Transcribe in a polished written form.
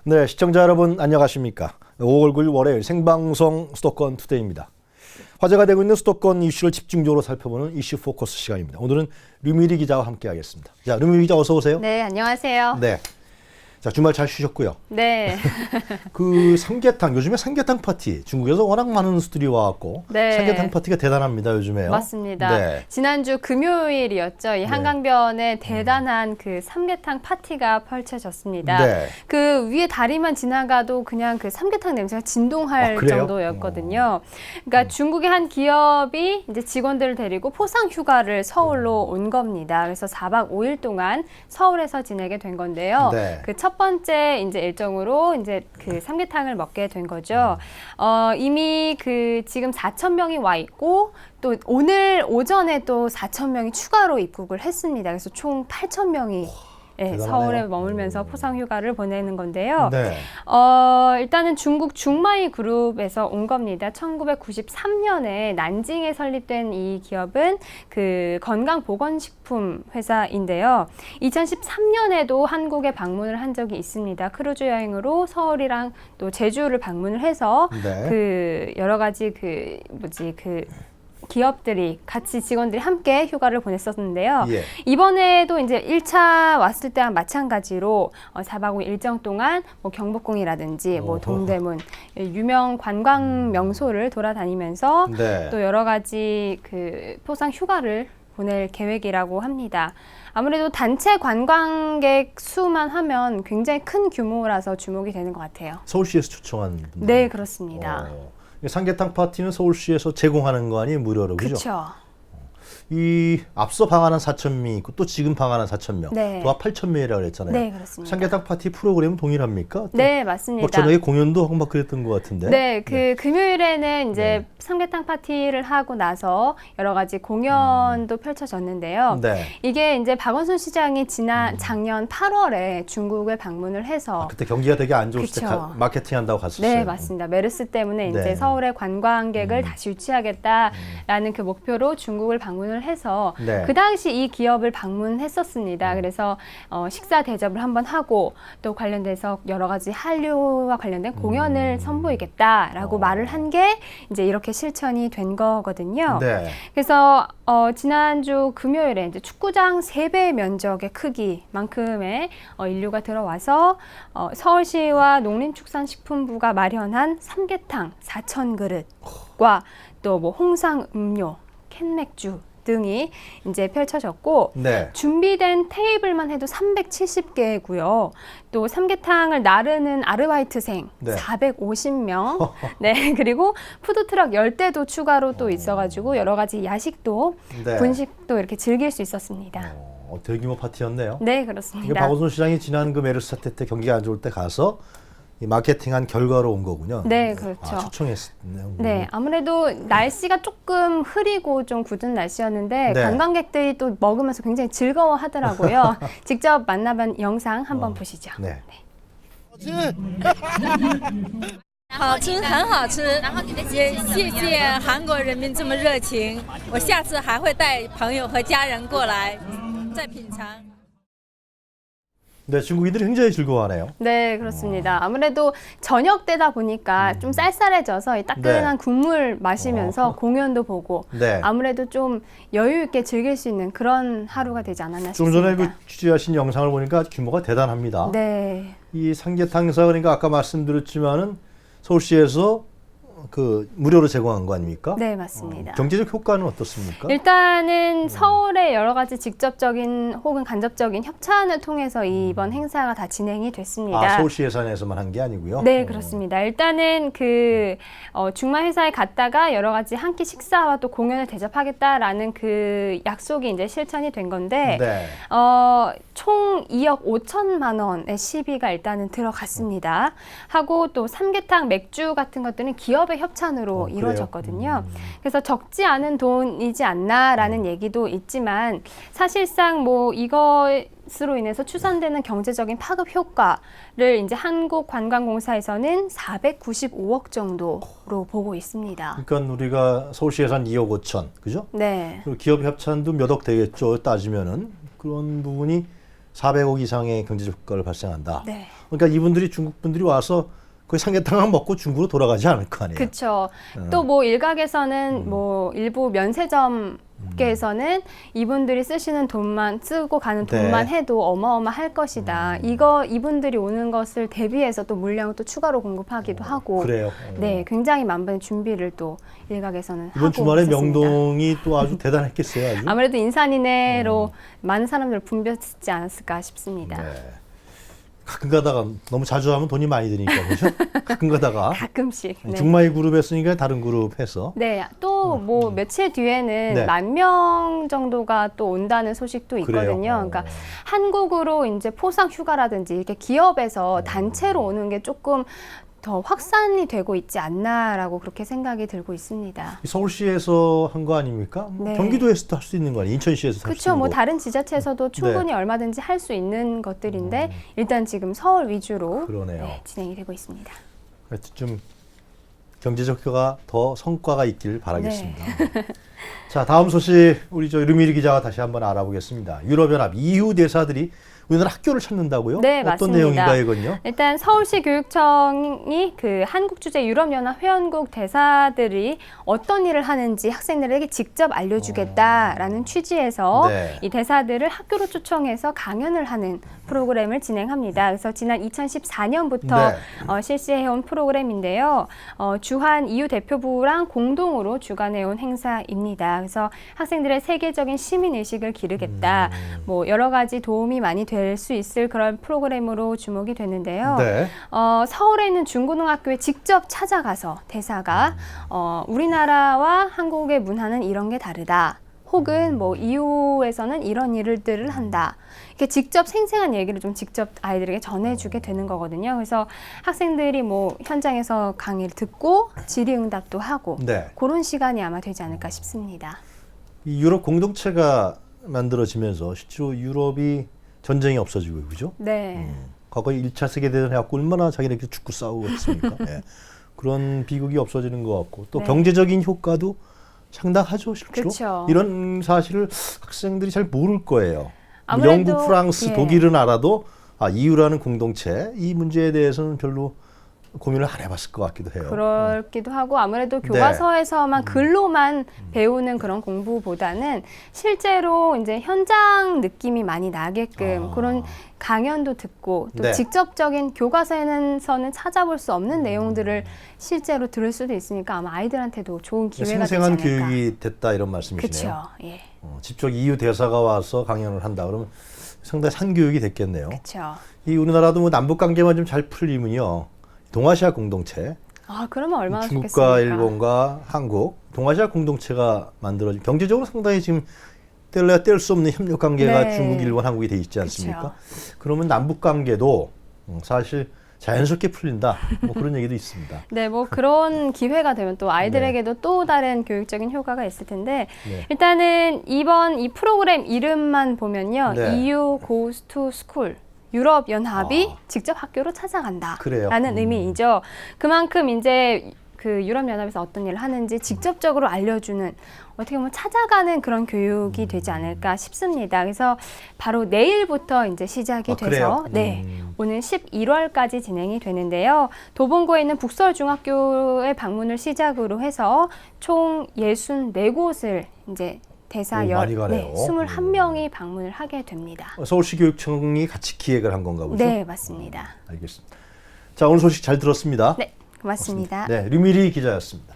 네, 시청자 여러분 안녕하십니까? 5월 9일 월요일 생방송 수도권 투데이입니다. 화제가 되고 있는 수도권 이슈를 집중적으로 살펴보는 이슈 포커스 시간입니다. 오늘은 류미리 기자와 함께하겠습니다. 자, 류미리 기자 어서 오세요. 네, 안녕하세요. 네. 자, 주말 잘 쉬셨고요. 네. 그 삼계탕, 요즘에 삼계탕 파티, 중국에서 워낙 많은 수들이 와갖고 네. 삼계탕 파티가 대단합니다, 요즘에요. 맞습니다. 네. 지난주 금요일이었죠. 이 한강변에 대단한 그 삼계탕 파티가 펼쳐졌습니다. 네. 그 위에 다리만 지나가도 그냥 그 삼계탕 냄새가 진동할 그래요? 정도였거든요. 그러니까 중국의 한 기업이 이제 직원들을 데리고 포상 휴가를 서울로 온 겁니다. 그래서 4박 5일 동안 서울에서 지내게 된 건데요. 네. 그 첫 번째 이제 일정으로 이제 그 삼계탕을 먹게 된 거죠. 이미 그 지금 4천 명이 와 있고 또 오늘 오전에 또 4천 명이 추가로 입국을 했습니다. 그래서 총 8천 명이 서울에 머물면서 포상 휴가를 보내는 건데요. 네. 일단은 중국 중마이 그룹에서 온 겁니다. 1993년에 난징에 설립된 이 기업은 그 건강보건식품 회사인데요. 2013년에도 한국에 방문을 한 적이 있습니다. 크루즈 여행으로 서울이랑 또 제주를 방문을 해서 네. 그 여러 가지 기업들이 같이 직원들이 함께 휴가를 보냈었는데요. 예. 이번에도 이제 1차 왔을 때와 마찬가지로 4박 5일 일정 동안 뭐 경복궁이라든지 뭐 동대문 유명 관광 명소를 돌아다니면서 네. 또 여러 가지 그 포상 휴가를 보낼 계획이라고 합니다. 아무래도 단체 관광객 수만 하면 굉장히 큰 규모라서 주목이 되는 것 같아요. 서울시에서 초청한 분들. 네, 그렇습니다. 삼계탕 파티는 서울시에서 제공하는 거 아니에요? 무료로, 그죠? 그렇죠. 이 앞서 방한한 4천 명 있고 또 지금 방한한 4천 명, 네. 또 8천 명이라고 그랬잖아요. 네, 그렇습니다. 삼계탕 파티 프로그램은 동일합니까? 네, 맞습니다. 뭐 저녁에 공연도 하고 막 그랬던 것 같은데. 네, 그 금요일에는 이제 삼계탕 파티를 하고 나서 여러 가지 공연도 펼쳐졌는데요. 네. 이게 이제 박원순 시장이 작년 8월에 중국을 방문을 해서 그때 경기가 되게 안 좋을 때 그쵸. 마케팅 한다고 갔었어요. 네, 맞습니다. 메르스 때문에 네. 이제 서울의 관광객을 다시 유치하겠다라는 그 목표로 중국을 방문을 해서 네. 그 당시 이 기업을 방문했었습니다. 그래서 식사 대접을 한번 하고 또 관련돼서 여러 가지 한류와 관련된 공연을 선보이겠다라고 말을 한 게 이제 이렇게 실천이 된 거거든요. 네. 그래서 지난주 금요일에 이제 축구장 3배 면적의 크기만큼의 인류가 들어와서 서울시와 농림축산식품부가 마련한 삼계탕 4천 그릇과 또 뭐 홍상 음료, 캔맥주 등이 이제 펼쳐졌고 네. 준비된 테이블만 해도 370개고요. 또 삼계탕을 나르는 아르바이트생 네. 450명. 네, 그리고 푸드트럭 10대도 추가로 또 있어가지고 여러 가지 야식도 네. 분식도 이렇게 즐길 수 있었습니다. 대규모 파티였네요. 네, 이게 그렇습니다. 박원순 시장이 지난 그 메르스 사태 때 경기가 안 좋을 때 가서 이 마케팅한 결과로 온 거군요. 네, 그렇죠. 초청했네요. 네, 아무래도 날씨가 조금 흐리고 좀 굳은 날씨였는데 네. 관광객들이 또 먹으면서 굉장히 즐거워하더라고요. 직접 만나본 영상 한번 보시죠. 네. 好吃，很好吃，也谢谢韩国人民这么热情。我下次还会带朋友和家人过来再品尝。 네, 중국인들이 굉장히 즐거워하네요. 네, 그렇습니다. 아무래도 저녁 때다 보니까 좀 쌀쌀해져서 이 따끈한 국물 마시면서 공연도 보고 네. 아무래도 좀 여유 있게 즐길 수 있는 그런 하루가 되지 않았나 좀 싶습니다. 전에 그 취재하신 영상을 보니까 규모가 대단합니다. 네. 이 삼계탕 행사 그러니까 아까 말씀드렸지만은 서울시에서 그 무료로 제공한 거 아닙니까? 네, 맞습니다. 경제적 효과는 어떻습니까? 일단은 서울의 여러 가지 직접적인 혹은 간접적인 협찬을 통해서 이번 행사가 다 진행이 됐습니다. 서울시 예산에서만 한 게 아니고요. 네, 그렇습니다. 일단은 그 중마 회사에 갔다가 여러 가지 한 끼 식사와 또 공연을 대접하겠다라는 그 약속이 이제 실천이 된 건데 네. 총 2억 5천만 원의 시비가 일단은 들어갔습니다. 하고 또 삼계탕, 맥주 같은 것들은 기업의 협찬으로 그래요? 이루어졌거든요. 그래서 적지 않은 돈이지 않나라는 얘기도 있지만 사실상 뭐 이것으로 인해서 추산되는 경제적인 파급 효과를 이제 한국관광공사에서는 495억 정도로 보고 있습니다. 그러니까 우리가 서울시 예산 2억 5천, 그죠? 네. 그리고 기업 협찬도 몇 억 되겠죠. 따지면은 그런 부분이 400억 이상의 경제적 효과를 발생한다. 네. 그러니까 이분들이 중국 분들이 와서 거의 삼계탕만 먹고 중국으로 돌아가지 않을 거 아니에요. 그렇죠. 또 뭐 일각에서는 뭐 일부 면세점계에서는 이분들이 쓰시는 돈만 쓰고 가는 돈만 네. 해도 어마어마할 것이다. 이분들이 오는 것을 대비해서 또 물량을 또 추가로 공급하기도 하고. 그래요. 네, 굉장히 만반의 준비를 또 일각에서는 하고 이번 주말에 있었습니다. 명동이 또 아주 대단했겠어요. 아주. 아무래도 인산인해로 많은 사람들을 붐볐지 않았을까 싶습니다. 네. 가끔 가다가 너무 자주 하면 돈이 많이 드니까 그렇죠? 가끔 가다가 가끔씩. 네. 중마이 그룹 했으니까 다른 그룹 해서 네, 또 뭐 며칠 뒤에는 네. 10,000명 정도가 또 온다는 소식도 그래요? 있거든요. 그러니까 한국으로 이제 포상 휴가라든지 이렇게 기업에서 단체로 오는 게 조금 더 확산이 되고 있지 않나라고 그렇게 생각이 들고 있습니다. 서울시에서 한 거 아닙니까? 네. 경기도에서도 할 수 있는 거 아니에요? 인천시에서 할 수 그렇죠. 있는 뭐 거. 다른 지자체에서도 충분히 얼마든지 할 수 있는 것들인데 일단 지금 서울 위주로 그러네요. 네, 진행이 되고 있습니다. 하여튼 좀 경제적 효과가 더 성과가 있길 바라겠습니다. 자, 다음 소식 우리 저 류미리 기자가 다시 한번 알아보겠습니다. 유럽연합 EU 대사들이 우리나라 학교를 찾는다고요? 네, 어떤 맞습니다. 내용인가 이건요? 일단 서울시 교육청이 그 한국 주재 유럽연합 회원국 대사들이 어떤 일을 하는지 학생들에게 직접 알려주겠다라는 취지에서 네. 이 대사들을 학교로 초청해서 강연을 하는 프로그램을 진행합니다. 그래서 지난 2014년부터 네. 실시해온 프로그램인데요. 주한 EU 대표부랑 공동으로 주관해온 행사입니다. 그래서 학생들의 세계적인 시민의식을 기르겠다. 뭐 여러 가지 도움이 많이 될 수 있을 그런 프로그램으로 주목이 되는데요. 네. 서울에 있는 중고등학교에 직접 찾아가서 대사가 우리나라와 한국의 문화는 이런 게 다르다. 혹은 뭐 EU에서는 이런 일들을 한다. 이렇게 직접 생생한 얘기를 좀 직접 아이들에게 전해주게 되는 거거든요. 그래서 학생들이 뭐 현장에서 강의를 듣고 질의응답도 하고 네. 그런 시간이 아마 되지 않을까 싶습니다. 이 유럽 공동체가 만들어지면서 실제로 유럽이 전쟁이 없어지고 그죠? 네. 과거에 1차 세계대전 해갖고 얼마나 자기네끼리 죽고 싸우고 했습니까? 예. 그런 비극이 없어지는 것 같고 또 네. 경제적인 효과도 상당하죠, 실제로. 그쵸. 이런 사실을 학생들이 잘 모를 거예요. 아무래도, 영국, 프랑스, 예. 독일은 알아도 EU라는 공동체 이 문제에 대해서는 별로 고민을 안 해봤을 것 같기도 해요. 그렇기도 하고 아무래도 교과서에서만 글로만 배우는 그런 공부보다는 실제로 이제 현장 느낌이 많이 나게끔 그런 강연도 듣고 또 네. 직접적인 교과서에서는 찾아볼 수 없는 내용들을 실제로 들을 수도 있으니까 아마 아이들한테도 좋은 기회가 되지 생생한 않을까. 교육이 됐다 이런 말씀이시네요. 그렇죠. 예. 직접 EU 대사가 와서 강연을 한다 그러면 상당히 산교육이 됐겠네요. 그렇죠. 이 우리나라도 뭐 남북 관계만 좀 잘 풀리면요. 동아시아 공동체, 아, 그러면 얼마나 중국과 좋겠습니까? 일본과 한국, 동아시아 공동체가 만들어진 경제적으로 상당히 지금 뗄래야 뗄 수 없는 협력 관계가 네. 중국, 일본, 한국이 돼 있지 않습니까? 그쵸. 그러면 남북 관계도 사실 자연스럽게 풀린다. 뭐 그런 얘기도 있습니다. 네, 뭐 그런 기회가 되면 또 아이들에게도 또 다른 교육적인 효과가 있을 텐데 네. 일단은 이번 이 프로그램 이름만 보면요. 네. EU Goes to School. 유럽 연합이 아. 직접 학교로 찾아간다. 그래요. 라는 의미이죠. 그만큼 이제 그 유럽 연합에서 어떤 일을 하는지 직접적으로 알려주는 어떻게 보면 찾아가는 그런 교육이 되지 않을까 싶습니다. 그래서 바로 내일부터 이제 시작이 돼서 그래요? 네. 오는 11월까지 진행이 되는데요. 도봉구에 있는 북서울중학교의 방문을 시작으로 해서 총 64곳을 이제 대사 오, 많이 가네요. 21명이 방문을 하게 됩니다. 서울시 교육청이 같이 기획을 한 건가 보죠? 네, 맞습니다. 알겠습니다. 자, 오늘 소식 잘 들었습니다. 네, 고맙습니다. 네, 류미리 기자였습니다.